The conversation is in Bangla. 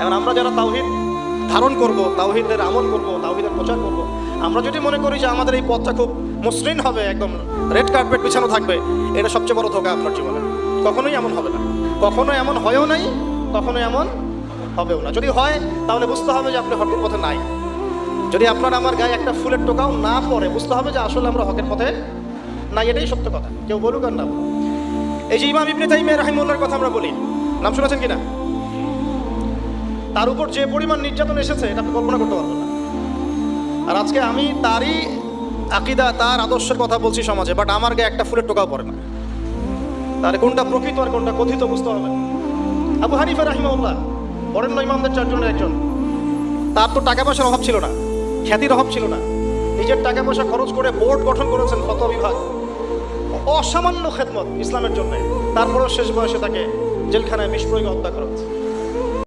এখন আমরা যারা তাওহীদ ধারণ করব, তাওহীদের আমল করব, তাওহীদের প্রচার করব, আমরা যদি মনে করি যে আমাদের এই পথটা খুব মসৃণ হবে, একদম রেড কার্পেট বিছানো থাকবে, এটা সবচেয়ে বড় ধোঁকা আপনার জীবনে। কখনোই এমন হবে না, কখনো এমন হয়েও নাই, কখনো এমন হবেও না। যদি হয় তাহলে বুঝতে হবে যে আপনি হকের পথে নাই। যদি আপনার আমার গায়ে একটা ফুলের টোকাও না পড়ে, বুঝতে হবে যে আসলে আমরা হকের পথে নাই। এটাই সত্য কথা, কেউ বলুক আর না বলুক। এই যে ইমাম ইবনে তাইমিয়া রাহিমাহুল্লাহর কথা আমরা বলি, নাম শুনেছেন কিনা? তার উপর যে পরিমাণ নির্যাতন এসেছে এটা আপনি কল্পনা করতে পারবেন না। আর আজকে আমি তারই আকীদা, তার আদর্শের কথা বলছি সমাজে, বাট আমার গায়ে একটা ফুলের টোকাও পড়ে না। তার কোনটা প্রকৃত আর কোনটা কথিত বুঝতে হবে। আবু হানিফা রাহিমাহুল্লাহ বরেণ্য ইমামদের চারজনের একজন। তার তো টাকা পয়সার অভাব ছিল না, খ্যাতির অভাব ছিল না। নিজের টাকা পয়সা খরচ করে বোর্ড গঠন করেছেন, ফতোয়া বিভাগ, অসামান্য খেদমত ইসলামের জন্য। তারপরও শেষ বয়সে তাকে জেলখানায় বিষ প্রয়োগে হত্যা করা হয়েছে।